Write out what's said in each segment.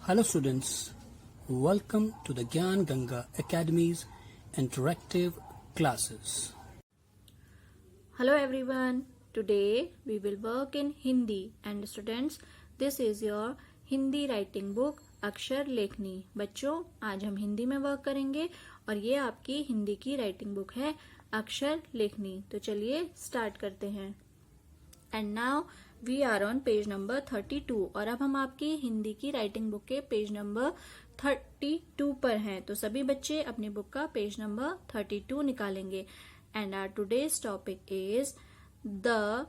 Hello students, welcome to the Gyan Ganga Academy's interactive classes. Hello everyone, today we will work in Hindi and students this is your Hindi writing book अक्षर लेखनी। बच्चों आज हम हिंदी में work करेंगे और ये आपकी हिंदी की राइटिंग बुक है अक्षर लेखनी। तो चलिए स्टार्ट करते हैं। And now we are on page number 32 और अब हम आपकी हिंदी की राइटिंग बुक के पेज नंबर 32 पर हैं। तो सभी बच्चे अपनी बुक का पेज नंबर 32 निकालेंगे। And our today's topic is the,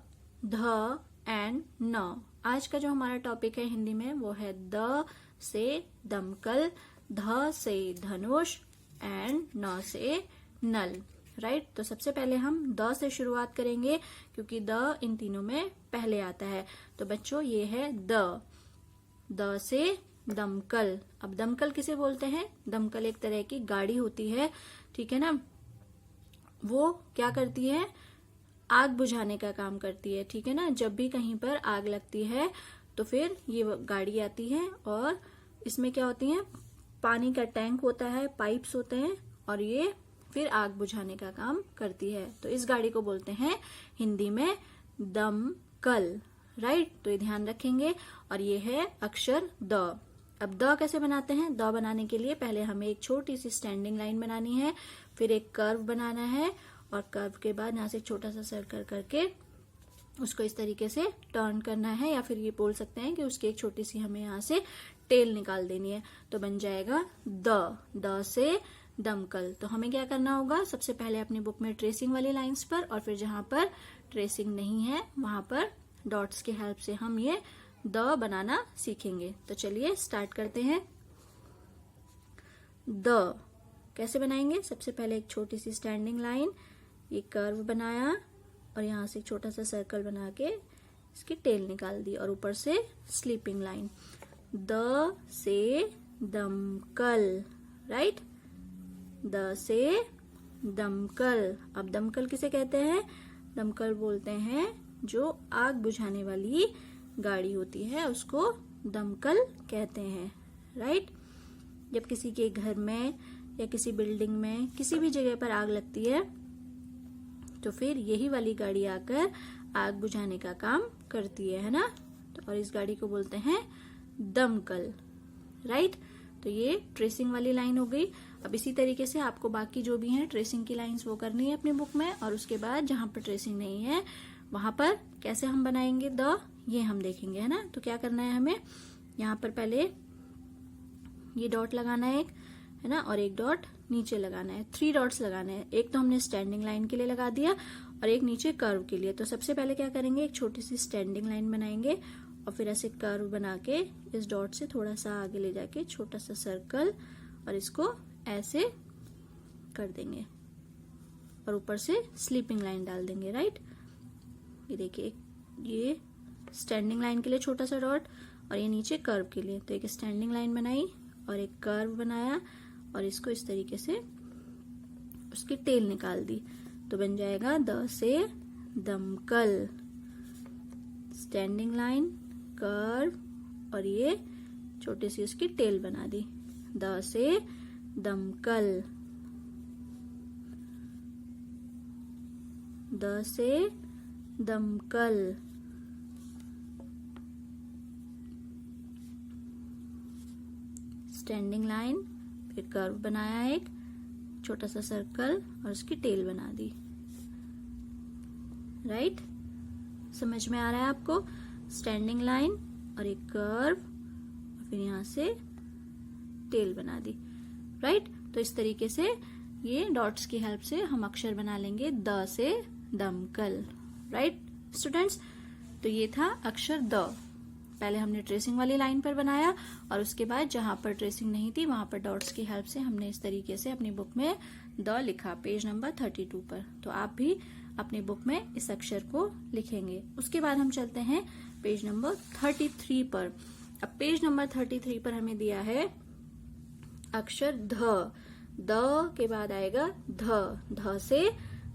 ध एंड न। आज का जो हमारा टॉपिक है हिंदी में वो है द से दमकल, ध से धनुष एंड न से नल। राइट तो सबसे पहले हम द से शुरुआत करेंगे क्योंकि द इन तीनों में पहले आता है। तो बच्चों ये है द से दमकल। अब दमकल किसे बोलते हैं? दमकल एक तरह की गाड़ी होती है, ठीक है ना। वो क्या करती है? आग बुझाने का काम करती है, ठीक है ना। जब भी कहीं पर आग लगती है तो फिर ये गाड़ी आती है और इसमें क्या होती है? पानी का टैंक होता है, पाइप्स होते हैं और ये फिर आग बुझाने का काम करती है। तो इस गाड़ी को बोलते हैं हिंदी में दमकल। राइट तो ये ध्यान रखेंगे। और ये है अक्षर द। अब द कैसे बनाते हैं? द बनाने के लिए पहले हमें एक छोटी सी स्टैंडिंग लाइन बनानी है, फिर एक कर्व बनाना है और कर्व के बाद यहाँ से एक छोटा सा सर्कल करके उसको इस तरीके से टर्न करना है, या फिर ये बोल सकते हैं कि उसकी एक छोटी सी हमें यहाँ से टेल निकाल देनी है। तो बन जाएगा द से दमकल। तो हमें क्या करना होगा? सबसे पहले अपनी बुक में ट्रेसिंग वाली लाइंस पर और फिर जहां पर ट्रेसिंग नहीं है वहां पर डॉट्स की हेल्प से हम ये द बनाना सीखेंगे। तो चलिए स्टार्ट करते हैं। द कैसे बनाएंगे? सबसे पहले एक छोटी सी स्टैंडिंग लाइन, ये कर्व बनाया और यहाँ से एक छोटा सा सर्कल बना के इसकी टेल निकाल दी और ऊपर से स्लीपिंग लाइन। द से दमकल। राइट द से दमकल। अब दमकल किसे कहते हैं? दमकल बोलते हैं जो आग बुझाने वाली गाड़ी होती है, उसको दमकल कहते हैं। राइट जब किसी के घर में या किसी बिल्डिंग में किसी भी जगह पर आग लगती है तो फिर यही वाली गाड़ी आकर आग बुझाने का काम करती है ना। तो और इस गाड़ी को बोलते हैं दमकल। राइट तो ये ट्रेसिंग वाली लाइन हो गई। अब इसी तरीके से आपको बाकी जो भी हैं ट्रेसिंग की लाइंस वो करनी है अपनी बुक में, और उसके बाद जहां पर ट्रेसिंग नहीं है वहां पर कैसे हम बनाएंगे द, ये हम देखेंगे, है ना। तो क्या करना है हमें? यहाँ पर पहले ये डॉट लगाना है एक, है ना, और एक डॉट नीचे लगाना है। 3 डॉट्स लगाने हैं। एक तो हमने स्टैंडिंग लाइन के लिए लगा दिया और एक नीचे कर्व के लिए। तो सबसे पहले क्या करेंगे? एक छोटी सी स्टैंडिंग लाइन बनाएंगे और फिर ऐसे कर्व बना के इस डॉट से थोड़ा सा आगे ले जाके छोटा सा सर्कल और इसको ऐसे कर देंगे और ऊपर से स्लीपिंग लाइन डाल देंगे। राइट ये देखिए, ये स्टैंडिंग लाइन के लिए छोटा सा डॉट और ये नीचे कर्व के लिए। तो एक स्टैंडिंग लाइन बनाई और एक कर्व बनाया और इसको इस तरीके से उसकी टेल निकाल दी। तो बन जाएगा द से दमकल। स्टैंडिंग लाइन, कर्व और ये छोटी सी उसकी टेल बना दी। द से दमकल। द से दमकल। स्टैंडिंग लाइन, फिर कर्व बनाया एक छोटा सा सर्कल और उसकी टेल बना दी। राइट समझ में आ रहा है आपको? स्टैंडिंग लाइन और एक कर्व और फिर यहां से टेल बना दी। राइट तो इस तरीके से ये डॉट्स की हेल्प से हम अक्षर बना लेंगे द से दमकल। राइट स्टूडेंट्स तो ये था अक्षर द। पहले हमने ट्रेसिंग वाली लाइन पर बनाया और उसके बाद जहां पर ट्रेसिंग नहीं थी वहां पर डॉट्स की हेल्प से हमने इस तरीके से अपनी बुक में द लिखा पेज नंबर 32 पर। तो आप भी अपनी बुक में इस अक्षर को लिखेंगे। उसके बाद हम चलते हैं पेज नंबर 33 पर। अब पेज नंबर 33 पर हमें दिया है अक्षर ध। द के बाद आएगा ध से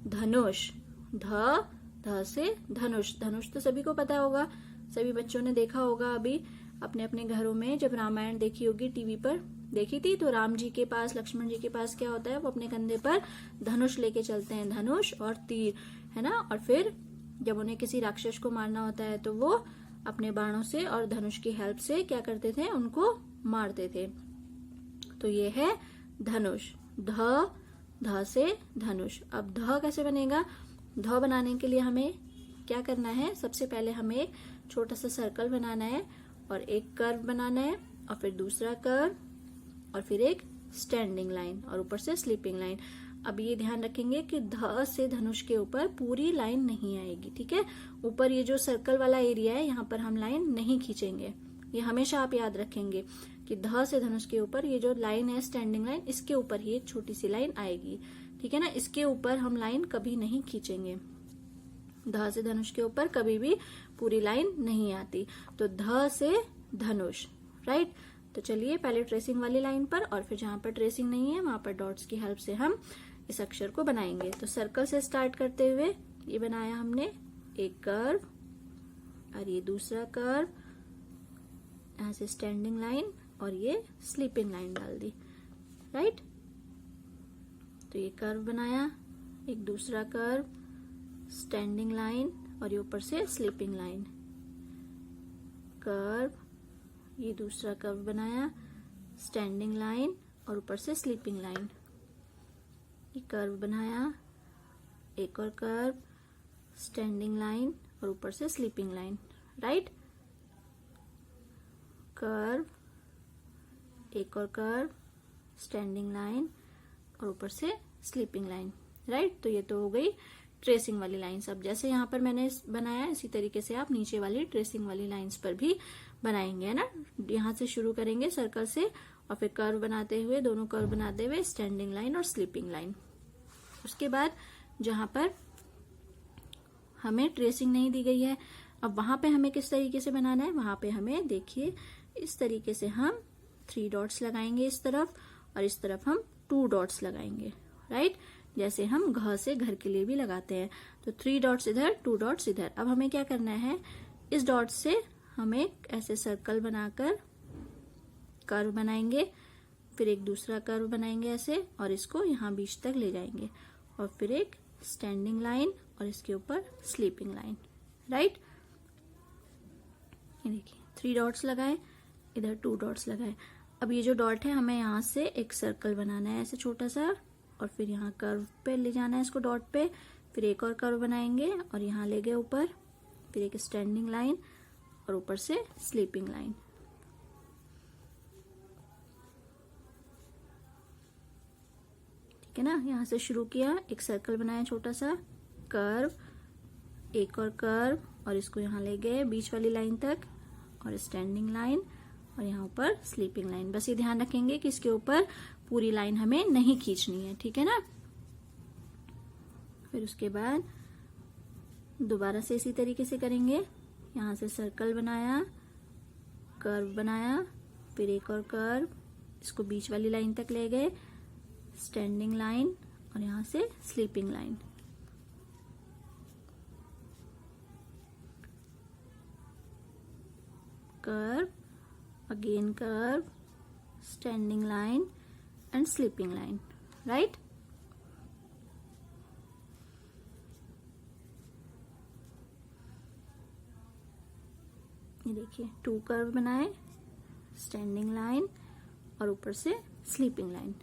धनुष। ध से धनुष। धनुष तो सभी को पता होगा, सभी बच्चों ने देखा होगा अभी अपने अपने घरों में जब रामायण देखी होगी टीवी पर, देखी थी, तो राम जी के पास, लक्ष्मण जी के पास क्या होता है, वो अपने कंधे पर धनुष लेके चलते हैं, धनुष और तीर, है ना। और फिर जब उन्हें किसी राक्षस को मारना होता है तो वो अपने बाणों से और धनुष की हेल्प से क्या करते थे, उनको मारते थे। तो ये है धनुष, ध से धनुष। अब ध कैसे बनेगा, ध बनाने के लिए हमें क्या करना है, सबसे पहले हमें एक छोटा सा सर्कल बनाना है और एक कर्व बनाना है और फिर दूसरा कर्व और फिर एक स्टैंडिंग लाइन और ऊपर से स्लीपिंग लाइन। अब ये ध्यान रखेंगे कि ध से धनुष के ऊपर पूरी लाइन नहीं आएगी, ठीक है। ऊपर ये जो सर्कल वाला एरिया है यहाँ पर हम लाइन नहीं खींचेंगे, ये हमेशा आप याद रखेंगे कि ध से धनुष के ऊपर ये जो लाइन है स्टैंडिंग लाइन, इसके ऊपर ही एक छोटी सी लाइन आएगी, ठीक है ना। इसके ऊपर हम लाइन कभी नहीं खींचेंगे, ध से धनुष के ऊपर कभी भी पूरी लाइन नहीं आती। तो ध से धनुष, राइट। तो चलिए पहले ट्रेसिंग वाली लाइन पर और फिर जहां पर ट्रेसिंग नहीं है वहां पर डॉट्स की हेल्प से हम इस अक्षर को बनाएंगे। तो सर्कल से स्टार्ट करते हुए ये बनाया हमने एक कर्व और ये दूसरा कर्व, यहाँ से स्टैंडिंग लाइन और ये स्लीपिंग लाइन डाल दी, राइट। तो ये कर्व बनाया, एक दूसरा कर्व, स्टैंडिंग लाइन और ये ऊपर से स्लीपिंग लाइन, कर्व, ये दूसरा कर्व बनाया, स्टैंडिंग लाइन और ऊपर से स्लीपिंग लाइन, ये कर्व बनाया, एक और कर्व, स्टैंडिंग लाइन और ऊपर से स्लीपिंग लाइन, राइट। कर्व, एक और कर्व, स्टैंडिंग लाइन और ऊपर से स्लीपिंग लाइन, राइट। तो ये तो हो गई ट्रेसिंग वाली लाइंस। अब जैसे यहाँ पर मैंने बनाया इसी तरीके से आप नीचे वाली ट्रेसिंग वाली लाइंस पर भी बनाएंगे, है ना। यहाँ से शुरू करेंगे सर्कल से और फिर कर्व बनाते हुए, दोनों कर्व बनाते हुए स्टैंडिंग लाइन और स्लीपिंग लाइन। उसके बाद जहां पर हमें ट्रेसिंग नहीं दी गई है, अब वहां पे हमें किस तरीके से बनाना है, वहां पे हमें देखिए इस तरीके से हम 3 डॉट्स लगाएंगे इस तरफ और इस तरफ हम 2 डॉट्स लगाएंगे, राइट। जैसे हम घ से घर के लिए भी लगाते हैं। तो 3 डॉट्स इधर, 2 डॉट्स इधर। अब हमें क्या करना है, इस डॉट से हम एक ऐसे सर्कल बनाकर कर्व बनाएंगे, फिर एक दूसरा कर्व बनाएंगे ऐसे और इसको यहाँ बीच तक ले जाएंगे और फिर एक स्टैंडिंग लाइन और इसके ऊपर स्लीपिंग लाइन, राइट। ये देखिए 3 डॉट्स लगाए, इधर 2 डॉट्स लगाए। अब ये जो डॉट है हमें यहाँ से एक सर्कल बनाना है ऐसे छोटा सा और फिर यहाँ कर्व पे ले जाना है इसको, डॉट पे, फिर एक और कर्व बनाएंगे और यहाँ ले गए ऊपर, फिर एक स्टैंडिंग लाइन और ऊपर से स्लीपिंग लाइन, ठीक है ना। यहाँ से शुरू किया, एक सर्कल बनाया छोटा सा, कर्व, एक और कर्व और इसको यहाँ ले गए बीच वाली लाइन तक और स्टैंडिंग लाइन और यहाँ ऊपर स्लीपिंग लाइन। बस ये ध्यान रखेंगे कि इसके ऊपर पूरी लाइन हमें नहीं खींचनी है, ठीक है ना। फिर उसके बाद दोबारा से इसी तरीके से करेंगे, यहाँ से सर्कल बनाया, कर्व बनाया, फिर एक और कर्व, इसको बीच वाली लाइन तक ले गए, स्टैंडिंग लाइन और यहाँ से sleeping line, curve, again curve, standing line and sleeping line, right. ये देखिए 2 कर्व बनाए, स्टैंडिंग लाइन और ऊपर से स्लीपिंग लाइन,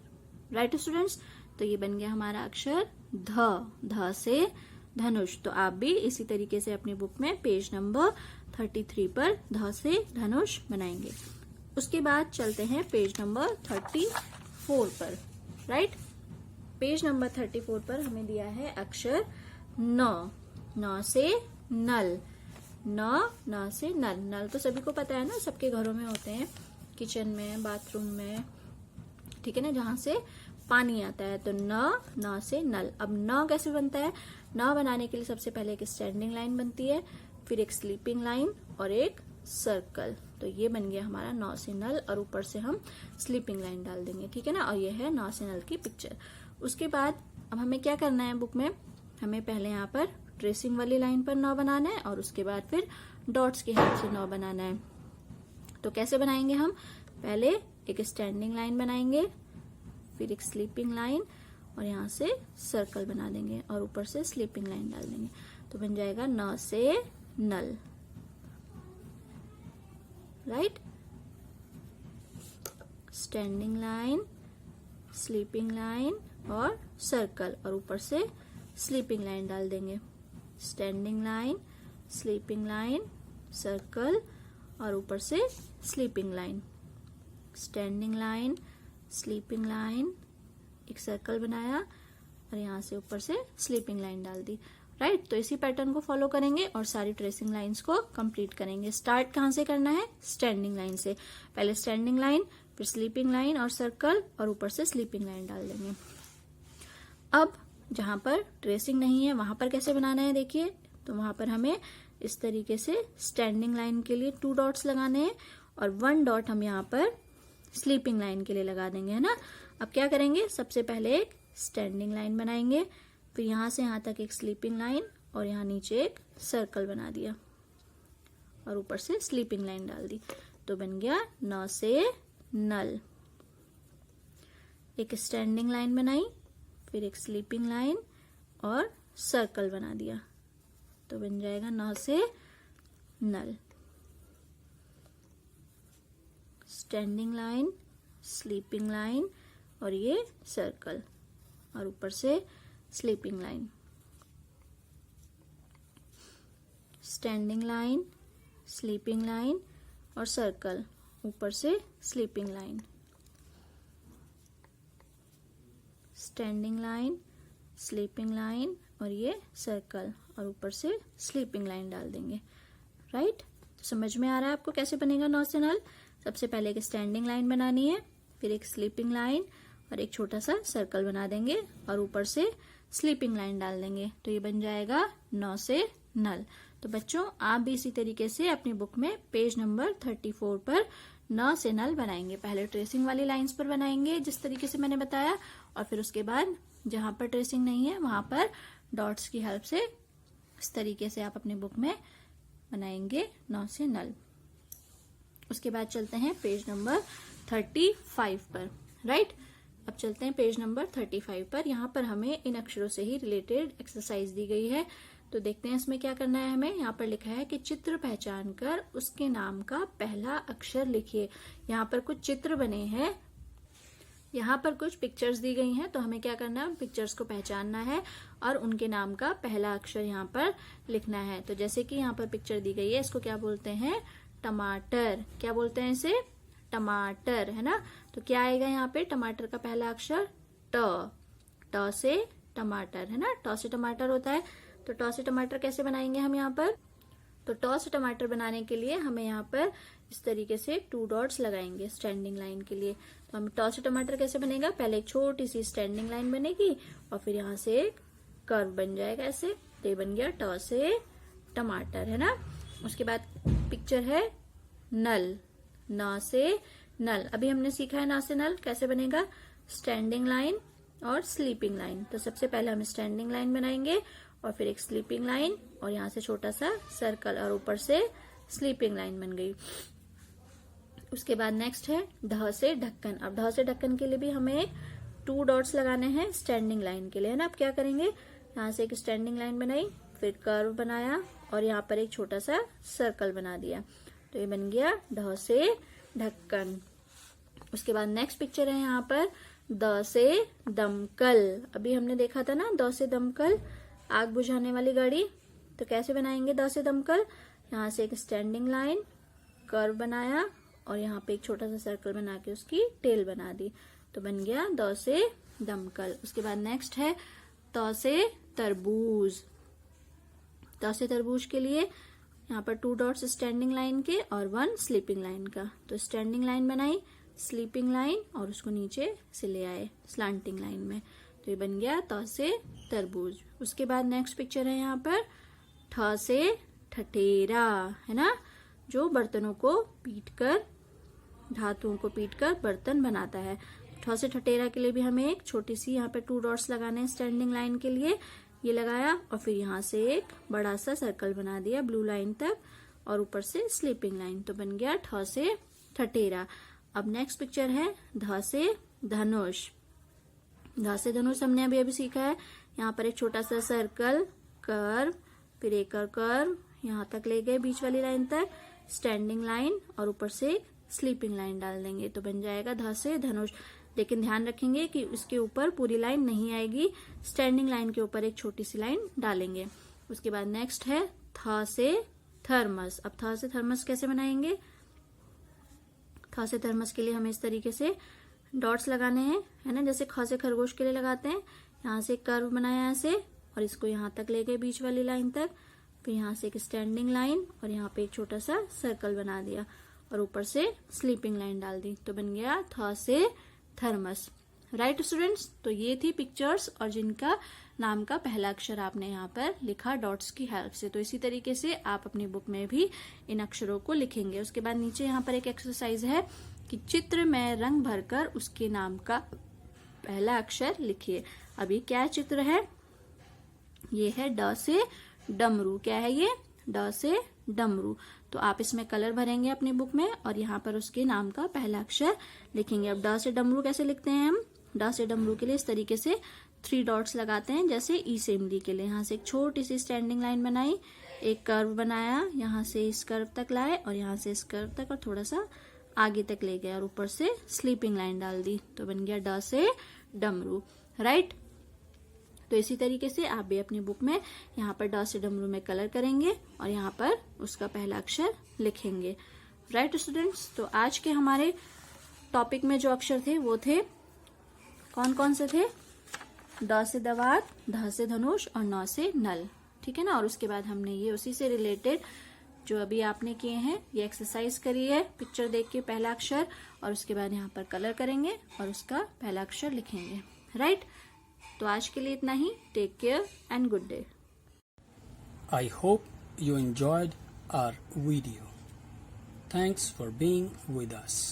राइट स्टूडेंट्स। तो ये बन गया हमारा अक्षर ध से धनुष। तो आप भी इसी तरीके से अपनी बुक में पेज नंबर 33 पर ध से धनुष बनाएंगे। उसके बाद चलते हैं पेज नंबर 34 पर, राइट। पेज नंबर 34 पर हमें दिया है अक्षर न से नल, न से नल। नल तो सभी को पता है ना, सबके घरों में होते हैं, किचन में, बाथरूम में, ठीक है ना, जहां से पानी आता है। तो न से नल। अब न कैसे बनता है, न बनाने के लिए सबसे पहले एक स्टैंडिंग लाइन बनती है, फिर एक स्लीपिंग लाइन और एक सर्कल। तो ये बन गया हमारा न से नल और ऊपर से हम स्लीपिंग लाइन डाल देंगे, ठीक है ना। और ये है न से नल की पिक्चर। उसके बाद अब हमें क्या करना है बुक में, हमें पहले यहाँ पर ट्रेसिंग वाली लाइन पर न बनाना है और उसके बाद फिर डॉट्स की हेल्प से न बनाना है। तो कैसे बनाएंगे हम, पहले एक स्टैंडिंग लाइन बनाएंगे, फिर एक स्लीपिंग लाइन और यहाँ से सर्कल बना देंगे और ऊपर से स्लीपिंग लाइन डाल देंगे। तो बन जाएगा न से नल, right. Standing line, sleeping line और सर्कल और ऊपर से स्लीपिंग लाइन डाल देंगे। Standing line, sleeping line, circle और ऊपर से sleeping line. Standing line, sleeping line, एक सर्कल बनाया और यहाँ से ऊपर से स्लीपिंग लाइन डाल दी, राइट। तो इसी पैटर्न को फॉलो करेंगे और सारी ट्रेसिंग लाइंस को कंप्लीट करेंगे। स्टार्ट कहाँ से करना है, स्टैंडिंग लाइन से। पहले स्टैंडिंग लाइन, फिर स्लीपिंग लाइन और सर्कल और ऊपर से स्लीपिंग लाइन डाल देंगे। अब जहां पर ट्रेसिंग नहीं है वहां पर कैसे बनाना है देखिए। तो वहां पर हमें इस तरीके से स्टैंडिंग लाइन के लिए 2 डॉट्स लगाने हैं और 1 डॉट हम यहाँ पर स्लीपिंग लाइन के लिए लगा देंगे, है ना। अब क्या करेंगे, सबसे पहले एक स्टैंडिंग लाइन बनाएंगे, फिर यहाँ से यहाँ तक एक स्लीपिंग लाइन और यहाँ नीचे एक सर्कल बना दिया और ऊपर से स्लीपिंग लाइन डाल दी। तो बन गया न से नल। एक स्टैंडिंग लाइन बनाई, फिर एक स्लीपिंग लाइन और सर्कल बना दिया, तो बन जाएगा न से नल। स्टैंडिंग लाइन, स्लीपिंग लाइन और ये सर्कल और ऊपर से sleeping line. Standing line, sleeping line और सर्कल, ऊपर से sleeping line. Standing line, sleeping line और ये सर्कल और ऊपर से स्लीपिंग लाइन डाल देंगे, राइट। तो समझ में आ रहा है आपको कैसे बनेगा नौ से नल। सबसे पहले एक स्टैंडिंग लाइन बनानी है, फिर एक स्लीपिंग लाइन और एक छोटा सा सर्कल बना देंगे और ऊपर से स्लीपिंग लाइन डाल देंगे, तो ये बन जाएगा नौ से नल। तो बच्चों आप भी इसी तरीके से अपनी बुक में पेज नंबर 34 पर न से नल बनाएंगे। पहले ट्रेसिंग वाली लाइंस पर बनाएंगे जिस तरीके से मैंने बताया, और फिर उसके बाद जहां पर ट्रेसिंग नहीं है वहां पर डॉट्स की हेल्प से इस तरीके से आप अपनी बुक में बनाएंगे न से नल। उसके बाद चलते हैं पेज नंबर 35 पर, राइट। अब चलते हैं पेज नंबर 35 पर। यहाँ पर हमें इन अक्षरों से ही रिलेटेड एक्सरसाइज दी गई है, तो देखते हैं इसमें क्या करना है हमें। यहाँ पर लिखा है कि चित्र पहचान कर उसके नाम का पहला अक्षर लिखिए। यहाँ पर कुछ चित्र बने हैं, यहाँ पर कुछ पिक्चर्स दी गई हैं, तो हमें क्या करना है, पिक्चर्स को पहचानना है और उनके नाम का पहला अक्षर यहाँ पर लिखना है। तो जैसे कि यहाँ पर पिक्चर दी गई है, इसको क्या बोलते हैं, टमाटर। क्या बोलते हैं इसे, टमाटर, है ना। तो क्या आएगा यहाँ पे, टमाटर का पहला अक्षर ट। ट से टमाटर, है ना, ट से टमाटर होता है। तो ट से टमाटर कैसे बनाएंगे हम यहाँ पर, तो ट से टमाटर बनाने के लिए हमें यहाँ पर इस तरीके से 2 डॉट्स लगाएंगे स्टैंडिंग लाइन के लिए। तो हमें ट से टमाटर कैसे बनेगा, पहले एक छोटी सी स्टैंडिंग लाइन बनेगी और फिर यहाँ से एक कर्व बन जाएगा ऐसे, तो ये बन गया ट से टमाटर, है ना। उसके बाद पिक्चर है नल, न से नल। अभी हमने सीखा है न से नल कैसे बनेगा, स्टैंडिंग लाइन और स्लीपिंग लाइन। तो सबसे पहले हम स्टैंडिंग लाइन बनाएंगे और फिर एक स्लीपिंग लाइन और यहाँ से छोटा सा सर्कल और ऊपर से स्लीपिंग लाइन बन गई। उसके बाद नेक्स्ट है ढ से ढक्कन। अब ढ से ढक्कन के लिए भी हमें 2 डॉट्स लगाने हैं स्टैंडिंग लाइन के लिए, है ना। अब क्या करेंगे, यहाँ से एक स्टैंडिंग लाइन बनाई, फिर कर्व बनाया और यहाँ पर एक छोटा सा सर्कल बना दिया, तो ये बन गया ढ से ढक्कन। उसके बाद नेक्स्ट पिक्चर है यहाँ पर द से दमकल। अभी हमने देखा था ना द से दमकल, आग बुझाने वाली गाड़ी। तो कैसे बनाएंगे द से दमकल, यहाँ से एक स्टैंडिंग लाइन, कर्व बनाया और यहाँ पे एक छोटा सा सर्कल बना के उसकी टेल बना दी, तो बन गया द से दमकल। उसके बाद नेक्स्ट है त से तरबूज। त से तरबूज के लिए यहाँ पर 2 डॉट्स स्टैंडिंग लाइन के और 1 स्लीपिंग लाइन का। तो स्टैंडिंग लाइन बनाई, स्लीपिंग लाइन और उसको नीचे से ले आए स्लांटिंग लाइन में, तो ये बन गया त से तरबूज। उसके बाद नेक्स्ट पिक्चर है यहाँ पर ठ से ठठेरा, है ना, जो बर्तनों को पीटकर, धातुओं को पीटकर बर्तन बनाता है। ठ से ठठेरा के लिए भी हमें एक छोटी सी यहाँ पे 2 डॉट्स लगाने हैं स्टैंडिंग लाइन के लिए, ये लगाया और फिर यहाँ से एक बड़ा सा सर्कल बना दिया ब्लू लाइन तक और ऊपर से स्लीपिंग लाइन, तो बन गया ठ से ठठेरा। अब नेक्स्ट पिक्चर है ध से धनुष। ध से धनुष हमने अभी अभी सीखा है। यहाँ पर एक छोटा सा सर्कल, कर्व, फिर एक और कर्व, यहाँ तक ले गए बीच वाली लाइन तक, स्टैंडिंग लाइन और ऊपर से स्लीपिंग लाइन डाल देंगे तो बन जाएगा ध से धनुष। लेकिन ध्यान रखेंगे कि उसके ऊपर पूरी लाइन नहीं आएगी, स्टैंडिंग लाइन के ऊपर एक छोटी सी लाइन डालेंगे। उसके बाद नेक्स्ट है थ से थर्मस। अब थ से थर्मस कैसे बनाएंगे? थ से थर्मस के लिए हमें इस तरीके से डॉट्स लगाने हैं, है ना, जैसे ख से खरगोश के लिए लगाते हैं। यहाँ से कर्व बनाया ऐसे और इसको यहाँ तक ले गए बीच वाली लाइन तक, फिर यहाँ से एक स्टैंडिंग लाइन और यहाँ पे एक छोटा सा सर्कल बना दिया और ऊपर से स्लीपिंग लाइन डाल दी तो बन गया थ से थर्मस। राइट स्टूडेंट्स, तो ये थी पिक्चर्स और जिनका नाम का पहला अक्षर आपने यहाँ पर लिखा डॉट्स की हेल्प से। तो इसी तरीके से आप अपनी बुक में भी इन अक्षरों को लिखेंगे। उसके बाद नीचे यहाँ पर एक एक्सरसाइज है कि चित्र में रंग भरकर उसके नाम का पहला अक्षर लिखिए। अभी क्या चित्र है? ये है ड से डमरू। क्या है ये? ड से डमरू। तो आप इसमें कलर भरेंगे अपनी बुक में और यहाँ पर उसके नाम का पहला अक्षर लिखेंगे। अब ड से डमरू कैसे लिखते हैं हम? ड से डमरू के लिए इस तरीके से 3 डॉट्स लगाते हैं जैसे ई से इमली के लिए। यहाँ से एक छोटी सी स्टैंडिंग लाइन बनाई, एक कर्व बनाया, यहाँ से इस कर्व तक लाए और यहाँ से इस कर्व तक और थोड़ा सा आगे तक ले गए और ऊपर से स्लीपिंग लाइन डाल दी तो बन गया ड से डमरू। राइट, तो इसी तरीके से आप भी अपनी बुक में यहाँ पर ड से डमरू में कलर करेंगे और यहाँ पर उसका पहला अक्षर लिखेंगे। राइट स्टूडेंट्स, तो आज के हमारे टॉपिक में जो अक्षर थे वो थे कौन कौन से थे? ड से दवात, ध से धनुष और न से नल। ठीक है ना। और उसके बाद हमने ये उसी से रिलेटेड जो अभी आपने किए हैं ये एक्सरसाइज करी है, पिक्चर देख के पहला अक्षर और उसके बाद यहाँ पर कलर करेंगे और उसका पहला अक्षर लिखेंगे। राइट, तो आज के लिए इतना ही। Take care and good day. I hope you enjoyed our video. Thanks for being with us.